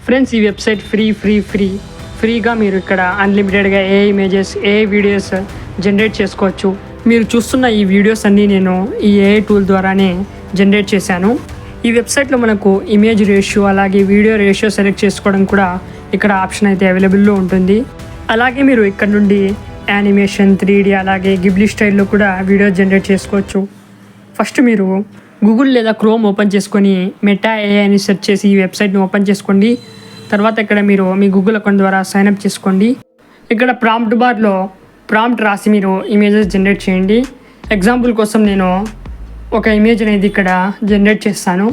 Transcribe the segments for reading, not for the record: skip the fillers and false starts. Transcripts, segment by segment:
Friends ఈ website ఫ్రీగా మీరు ఇక్కడ అన్లిమిటెడ్గా ఏ ఇమేజెస్ ఏ వీడియోస్ జనరేట్ చేసుకోవచ్చు. మీరు చూస్తున్న ఈ వీడియోస్ అన్నీ నేను ఈ ఏఐ టూల్ ద్వారానే జనరేట్ చేశాను. ఈ వెబ్సైట్లో మనకు ఇమేజ్ రేషియో అలాగే వీడియో రేషియో సెలెక్ట్ చేసుకోవడం కూడా ఇక్కడ ఆప్షన్ అయితే అవైలబుల్లో ఉంటుంది. అలాగే మీరు ఇక్కడ నుండి యానిమేషన్ 3D అలాగే గిబ్లీ స్టైల్లో కూడా వీడియో జనరేట్ చేసుకోవచ్చు. ఫస్ట్ మీరు గూగుల్ లేదా క్రోమ్ ఓపెన్ చేసుకొని మెటా ఏఐ అని సెర్చ్ చేసి ఈ వెబ్సైట్ని ఓపెన్ చేసుకోండి. తర్వాత ఇక్కడ మీరు మీ గూగుల్ అకౌంట్ ద్వారా సైన్అప్ చేసుకోండి. ఇక్కడ ప్రాంప్ట్ బార్లో ప్రాంప్ట్ రాసి మీరు ఇమేజెస్ జనరేట్ చేయండి. ఎగ్జాంపుల్ కోసం నేను ఒక ఇమేజ్ అనేది ఇక్కడ జనరేట్ చేస్తాను.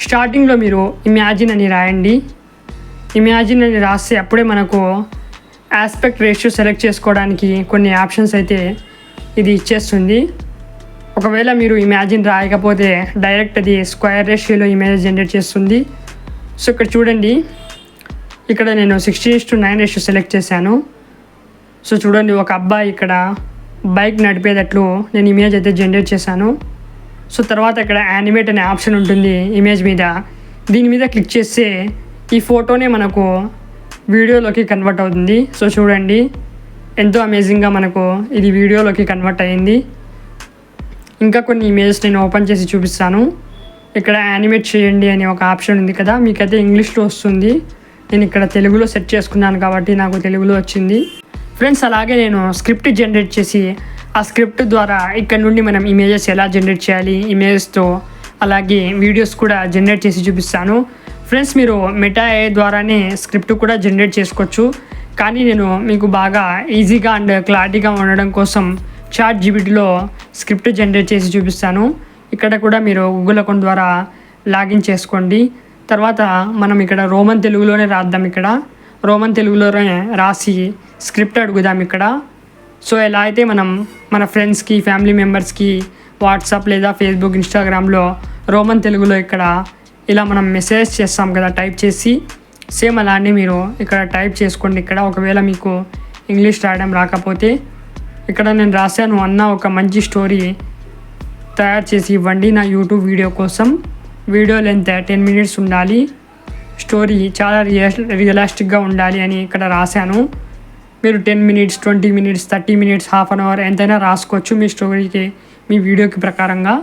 స్టార్టింగ్లో మీరు ఇమాజిన్ అని రాయండి. ఇమాజిన్ అని రాస్తే అప్పుడే మనకు ఆస్పెక్ట్ రేషియో సెలెక్ట్ చేసుకోవడానికి కొన్ని ఆప్షన్స్ అయితే ఇది ఇచ్చేస్తుంది. ఒకవేళ మీరు ఇమాజిన్ రాయకపోతే డైరెక్ట్ అది స్క్వేర్ రేషియోలో ఇమేజ్ జనరేట్ చేస్తుంది. సో ఇక్కడ చూడండి, ఇక్కడ నేను 16:9 రేషియో సెలెక్ట్ చేశాను. సో చూడండి, ఒక అబ్బాయి ఇక్కడ బైక్ నడిపేటట్లు నేను ఇమేజ్ అయితే జనరేట్ చేశాను. సో తర్వాత ఇక్కడ యానిమేట్ అనే ఆప్షన్ ఉంటుంది ఇమేజ్ మీద. దీని మీద క్లిక్ చేస్తే ఈ ఫోటోనే మనకు వీడియోలోకి కన్వర్ట్ అవుతుంది. సో చూడండి, ఎంతో అమేజింగ్గా మనకు ఇది వీడియోలోకి కన్వర్ట్ అయ్యింది. ఇంకా కొన్ని ఇమేజెస్ నేను ఓపెన్ చేసి చూపిస్తాను. ఇక్కడ యానిమేట్ చేయండి అనే ఒక ఆప్షన్ ఉంది కదా, మీకైతే ఇంగ్లీష్లో వస్తుంది. నేను ఇక్కడ తెలుగులో సెట్ చేసుకున్నాను కాబట్టి నాకు తెలుగులో వచ్చింది. ఫ్రెండ్స్, అలాగే నేను స్క్రిప్ట్ జనరేట్ చేసి ఆ స్క్రిప్ట్ ద్వారా ఇక్కడ నుండి మనం ఇమేజెస్ ఎలా జనరేట్ చేయాలి ఇమేజెస్తో అలాగే వీడియోస్ కూడా జనరేట్ చేసి చూపిస్తాను. ఫ్రెండ్స్, మీరు మెటా ఏఐ ద్వారానే స్క్రిప్ట్ కూడా జనరేట్ చేసుకోవచ్చు. కానీ నేను మీకు బాగా ఈజీగా అండ్ క్లారిటీగా ఉండడం కోసం చాట్ జీపీటీలో స్క్రిప్ట్ జనరేట్ చేసి చూపిస్తాను. ఇక్కడ కూడా మీరు గూగుల్ అకౌంట్ ద్వారా లాగిన్ చేసుకోండి. తర్వాత మనం ఇక్కడ రోమన్ తెలుగులోనే రాద్దాం. ఇక్కడ రోమన్ తెలుగులోనే రాసి స్క్రిప్ట్ అడుగుదాం ఇక్కడ. సో ఎలా అయితే మనం మన ఫ్రెండ్స్కి ఫ్యామిలీ మెంబర్స్కి వాట్సాప్ లేదా ఫేస్బుక్ ఇన్స్టాగ్రామ్లో రోమన్ తెలుగులో ఇక్కడ ఇలా మనం మెసేజ్ చేస్తాం కదా టైప్ చేసి, సేమ్ అలానే మీరు ఇక్కడ టైప్ చేసుకోండి. ఇక్కడ ఒకవేళ మీకు ఇంగ్లీష్ రాయడం రాకపోతే ఇక్కడ నేను రాశాను, అన్న ఒక మంచి స్టోరీ తయారు చేసి ఇవ్వండి నా యూట్యూబ్ వీడియో కోసం. వీడియో లెంత్ 10 minutes ఉండాలి, స్టోరీ చాలా రియలిస్టిక్గా ఉండాలి అని ఇక్కడ రాశాను. మీరు 10 minutes 20 minutes 30 minutes half an hour ఎంతైనా రాసుకోవచ్చు మీ స్టోరీకి మీ వీడియోకి ప్రకారంగా.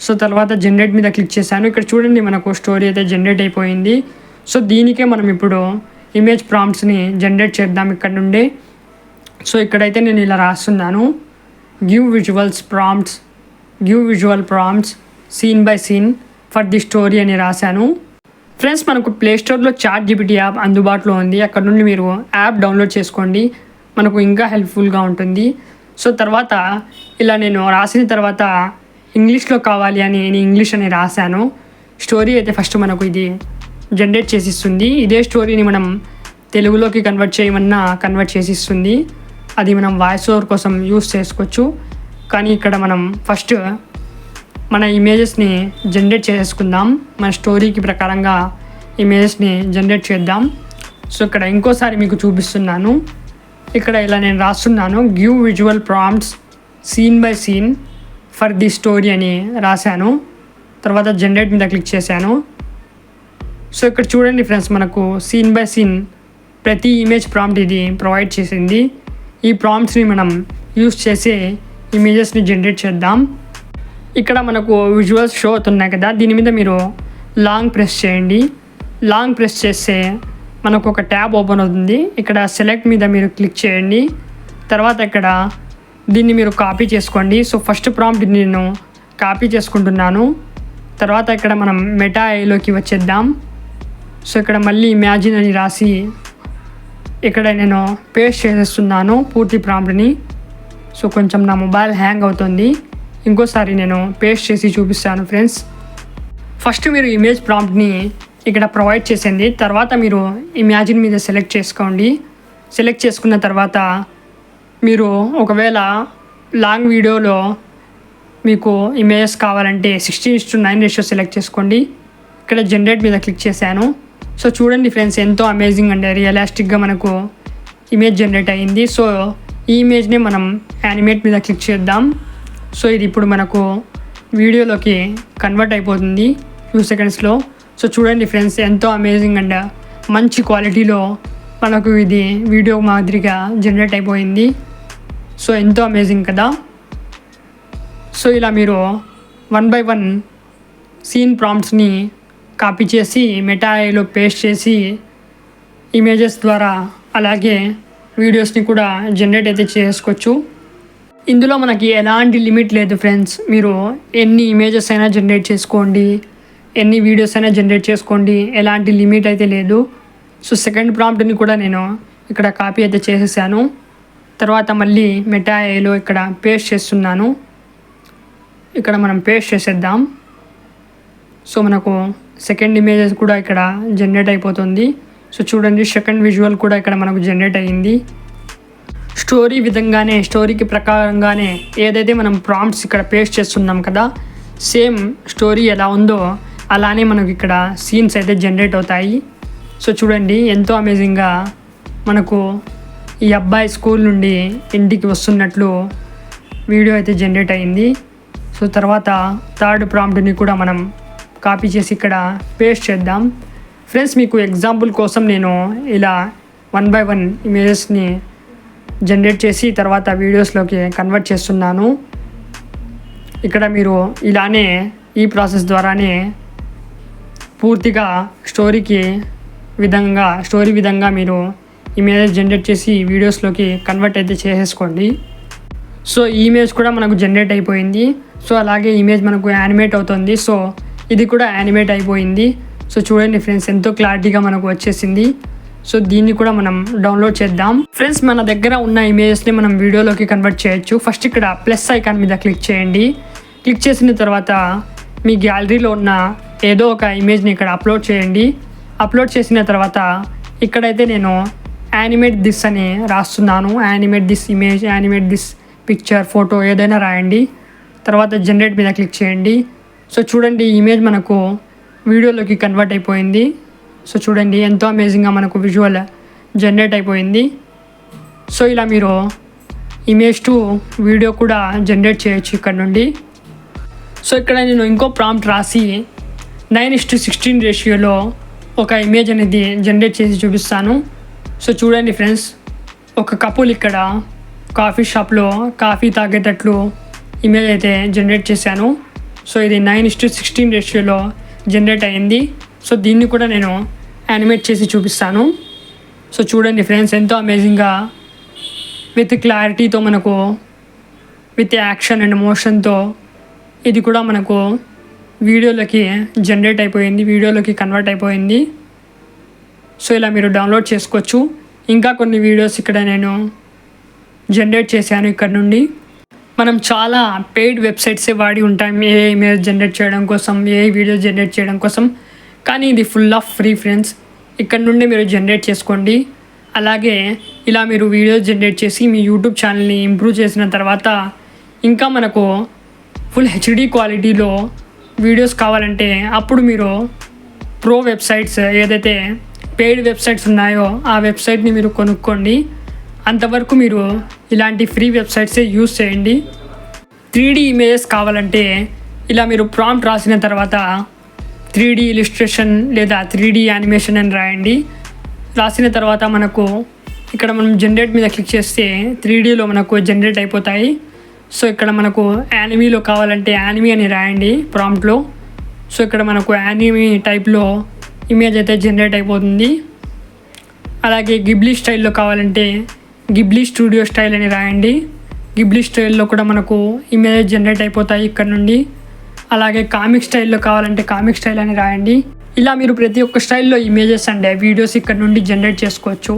సో తర్వాత జనరేట్ మీద క్లిక్ చేశాను. ఇక్కడ చూడండి, మనకు స్టోరీ అయితే జనరేట్ అయిపోయింది. సో దీనికే మనం ఇప్పుడు ఇమేజ్ ప్రాంప్ట్స్ని జనరేట్ చేద్దాం ఇక్కడ నుండి. సో ఇక్కడైతే నేను ఇలా రాస్తున్నాను, give visual prompts scene by scene for the story అని రాశాను. ఫ్రెండ్స్, మనకు ప్లేస్టోర్లో చాట్ జీపీటీ యాప్ అందుబాటులో ఉంది. అక్కడ నుండి మీరు యాప్ డౌన్లోడ్ చేసుకోండి, మనకు ఇంకా హెల్ప్ఫుల్గా ఉంటుంది. సో తర్వాత ఇలా నేను రాసిన తర్వాత ఇంగ్లీష్లో కావాలి అని నేను ఇంగ్లీష్ అని రాశాను. స్టోరీ అయితే ఫస్ట్ మనకు ఇది జనరేట్ చేసిస్తుంది. ఇదే స్టోరీని మనం తెలుగులోకి కన్వర్ట్ చేయమన్నా కన్వర్ట్ చేసిస్తుంది. అది మనం వాయిస్ ఓవర్ కోసం యూస్ చేసుకోవచ్చు. కానీ ఇక్కడ మనం ఫస్ట్ మన ఇమేజెస్ని జనరేట్ చేసుకుందాం. మన స్టోరీకి ప్రకారంగా ఇమేజెస్ని జనరేట్ చేద్దాం. సో ఇక్కడ ఇంకోసారి మీకు చూపిస్తున్నాను. ఇక్కడ ఇలా నేను రాస్తున్నాను, give visual prompts scene by scene for the story అని రాశాను. తర్వాత జనరేట్ మీద క్లిక్ చేశాను. సో ఇక్కడ చూడండి ఫ్రెండ్స్, మనకు సీన్ బై సీన్ ప్రతి ఇమేజ్ ప్రాంప్ట్ ఇది ప్రొవైడ్ చేసింది. ఈ ప్రాంప్ట్స్ని మనం యూస్ చేసి ఇమేజెస్ని జనరేట్ చేద్దాం. ఇక్కడ మనకు విజువల్స్ షో అవుతున్నాయి కదా, దీని మీద మీరు లాంగ్ ప్రెస్ చేయండి. లాంగ్ ప్రెస్ చేస్తే మనకు ఒక ట్యాబ్ ఓపెన్ అవుతుంది. ఇక్కడ సెలెక్ట్ మీద మీరు క్లిక్ చేయండి. తర్వాత ఇక్కడ దీన్ని మీరు కాపీ చేసుకోండి. సో ఫస్ట్ ప్రాంప్ట్ నేను కాపీ చేసుకుంటున్నాను. తర్వాత ఇక్కడ మనం మెటా ఏఐలోకి వచ్చేద్దాం. సో ఇక్కడ మళ్ళీ ఇమాజిన్ అని రాసి ఇక్కడ నేను పేస్ట్ చేసేస్తున్నాను పూర్తి ప్రాంప్ట్ని. సో కొంచెం నా మొబైల్ హ్యాంగ్ అవుతుంది, ఇంకోసారి నేను పేస్ట్ చేసి చూపిస్తాను ఫ్రెండ్స్. ఫస్ట్ మీరు ఇమేజ్ ప్రాంప్ట్ని ఇక్కడ ప్రొవైడ్ చేసింది, తర్వాత మీరు ఇమాజిన్ మీద సెలెక్ట్ చేసుకోండి. సెలెక్ట్ చేసుకున్న తర్వాత మీరు ఒకవేళ లాంగ్ వీడియోలో మీకు ఇమేజెస్ కావాలంటే 16:9 రేషియో సెలెక్ట్ చేసుకోండి. ఇక్కడ జనరేట్ మీద క్లిక్ చేశాను. సో చూడండి ఫ్రెండ్స్, ఎంతో అమేజింగ్ అండ్ రియలిస్టిక్గా మనకు ఇమేజ్ జనరేట్ అయ్యింది. సో ఈ ఇమేజ్ని మనం యానిమేట్ మీద క్లిక్ చేద్దాం. సో ఇది ఇప్పుడు మనకు వీడియోలోకి కన్వర్ట్ అయిపోతుంది ఫ్యూ సెకండ్స్లో. సో చూడండి ఫ్రెండ్స్, ఎంతో అమేజింగ్ అండ్ మంచి క్వాలిటీలో మనకు ఇది వీడియో మాదిరిగా జనరేట్ అయిపోయింది. సో ఎంతో అమేజింగ్ కదా. సో ఇలా మీరు 1 by 1 సీన్ ప్రాంప్ట్స్ని కాపీ చేసి మెటా ఏఐలో పేస్ట్ చేసి ఇమేజెస్ ద్వారా అలాగే వీడియోస్ని కూడా జనరేట్ అయితే చేసుకోవచ్చు. ఇందులో మనకి ఎలాంటి లిమిట్ లేదు ఫ్రెండ్స్. మీరు ఎన్ని ఇమేజెస్ అయినా జనరేట్ చేసుకోండి, ఎన్ని వీడియోస్ అయినా జనరేట్ చేసుకోండి, ఎలాంటి లిమిట్ అయితే లేదు. సో సెకండ్ ప్రాంప్ట్ని కూడా నేను ఇక్కడ కాపీ అయితే చేసేసాను. తర్వాత మళ్ళీ మెటా ఏఐలో ఇక్కడ పేస్ట్ చేస్తున్నాను. ఇక్కడ మనం పేస్ట్ చేసేద్దాం. సో మనకు సెకండ్ ఇమేజెస్ కూడా ఇక్కడ జనరేట్ అయిపోతుంది. సో చూడండి, సెకండ్ విజువల్ కూడా ఇక్కడ మనకు జనరేట్ అయ్యింది. స్టోరీ విధంగానే, స్టోరీకి ప్రకారంగానే ఏదైతే మనం ప్రాంప్ట్స్ ఇక్కడ పేస్ట్ చేస్తున్నాం కదా, సేమ్ స్టోరీ ఎలా ఉందో అలానే మనకు ఇక్కడ సీన్స్ అయితే జనరేట్ అవుతాయి. సో చూడండి, ఎంతో అమేజింగ్గా మనకు ఈ అబ్బాయి స్కూల్ నుండి ఇంటికి వస్తున్నట్లు వీడియో అయితే జనరేట్ అయ్యింది. సో తర్వాత థర్డ్ ప్రాంప్ట్ని కూడా మనం కాపీ చేసి ఇక్కడ పేస్ట్ చేద్దాం. ఫ్రెండ్స్, మీకు ఎగ్జాంపుల్ కోసం నేను ఇలా 1 by 1 ఇమేజెస్ని జనరేట్ చేసి తర్వాత వీడియోస్లోకి కన్వర్ట్ చేస్తున్నాను. ఇక్కడ మీరు ఇలానే ఈ ప్రాసెస్ ద్వారానే పూర్తిగా స్టోరీ విధంగా మీరు ఇమేజెస్ జనరేట్ చేసి వీడియోస్లోకి కన్వర్ట్ అయితే చేసేసుకోండి. సో ఈ ఇమేజ్ కూడా మనకు జనరేట్ అయిపోయింది. సో అలాగే ఇమేజ్ మనకు యానిమేట్ అవుతుంది. సో ఇది కూడా యానిమేట్ అయిపోయింది. సో చూడండి ఫ్రెండ్స్, ఎంతో క్లారిటీగా మనకు వచ్చేసింది. సో దీన్ని కూడా మనం డౌన్లోడ్ చేద్దాం. ఫ్రెండ్స్, మన దగ్గర ఉన్న ఇమేజెస్ని మనం వీడియోలోకి కన్వర్ట్ చేయొచ్చు. ఫస్ట్ ఇక్కడ ప్లస్ ఐకాన్ మీద క్లిక్ చేయండి. క్లిక్ చేసిన తర్వాత మీ గ్యాలరీలో ఉన్న ఏదో ఒక ఇమేజ్ని ఇక్కడ అప్లోడ్ చేయండి. అప్లోడ్ చేసిన తర్వాత ఇక్కడైతే నేను యానిమేట్ దిస్ అని రాస్తున్నాను. Animate this image, animate this picture, photo ఏదైనా రాయండి. తర్వాత జనరేట్ మీద క్లిక్ చేయండి. సో చూడండి, ఈ ఇమేజ్ మనకు వీడియోలోకి కన్వర్ట్ అయిపోయింది. సో చూడండి, ఎంతో అమేజింగ్గా మనకు విజువల్ జనరేట్ అయిపోయింది. సో ఇలా మీరు ఇమేజ్ టు వీడియో కూడా జనరేట్ చేయొచ్చు ఇక్కడ నుండి. సో ఇక్కడ నేను ఇంకో ప్రాంప్ట్ రాసి 9:16 రేషియోలో ఒక ఇమేజ్ అనేది జనరేట్ చేసి చూపిస్తాను. సో చూడండి ఫ్రెండ్స్, ఒక కపుల్ ఇక్కడ కాఫీ షాప్లో కాఫీ తాగేటట్లు ఇమేజ్ అయితే జనరేట్ చేశాను. సో ఇది 9:16 రేషియోలో జనరేట్ అయ్యింది. సో దీన్ని కూడా నేను యానిమేట్ చేసి చూపిస్తాను. సో చూడండి ఫ్రెండ్స్, ఎంతో అమేజింగ్గా విత్ క్లారిటీతో మనకు విత్ యాక్షన్ అండ్ మోషన్తో ఇది కూడా మనకు వీడియోలోకి జనరేట్ అయిపోయింది, వీడియోలోకి కన్వర్ట్ అయిపోయింది. సో ఇలా మీరు డౌన్లోడ్ చేసుకోవచ్చు. ఇంకా కొన్ని వీడియోస్ ఇక్కడ నేను జనరేట్ చేశాను ఇక్కడ నుండి. మనం చాలా పెయిడ్ వెబ్సైట్సే వాడి ఉంటాం ఏ ఇమేజ్ జనరేట్ చేయడం కోసం, ఏ వీడియో జనరేట్ చేయడం కోసం. కానీ ఇది ఫుల్ ఆఫ్ ఫ్రీ ఫ్రెండ్స్. ఇక్కడ నుండి మీరు జనరేట్ చేసుకోండి. అలాగే ఇలా మీరు వీడియోస్ జనరేట్ చేసి మీ యూట్యూబ్ ఛానల్ని ఇంప్రూవ్ చేసిన తర్వాత ఇంకా మనకు ఫుల్ హెచ్డి క్వాలిటీలో వీడియోస్ కావాలంటే అప్పుడు మీరు ప్రో వెబ్సైట్స్ ఏదైతే పెయిడ్ వెబ్సైట్స్ ఉన్నాయో ఆ వెబ్సైట్ని మీరు కొనుక్కోండి. అంతవరకు మీరు ఇలాంటి ఫ్రీ వెబ్సైట్సే యూస్ చేయండి. 3D ఇమేజెస్ కావాలంటే ఇలా మీరు ప్రాంప్ట్ రాసిన తర్వాత 3D ఇలిస్ట్రేషన్ లేదా 3D యానిమేషన్ అని రాయండి. రాసిన తర్వాత మనకు ఇక్కడ మనం జనరేట్ మీద క్లిక్ చేస్తే 3Dలో మనకు జనరేట్ అయిపోతాయి. సో ఇక్కడ మనకు యానిమీలో కావాలంటే యానిమీ అని రాయండి ప్రాంప్ట్లో. సో ఇక్కడ మనకు యానిమీ టైప్లో ఇమేజ్ అయితే జనరేట్ అయిపోతుంది. అలాగే గిబ్లీ స్టైల్లో కావాలంటే గిబ్లీ స్టూడియో స్టైల్ అని రాయండి. గిబ్లీ స్టైల్లో కూడా మనకు ఇమేజ్ జనరేట్ అయిపోతాయి ఇక్కడ నుండి. అలాగే కామిక్ స్టైల్లో కావాలంటే కామిక్ స్టైల్ అని రాయండి. ఇలా మీరు ప్రతి ఒక్క స్టైల్లో ఇమేజెస్ అండ్ వీడియోస్ ఇక్కడ నుండి జనరేట్ చేసుకోవచ్చు.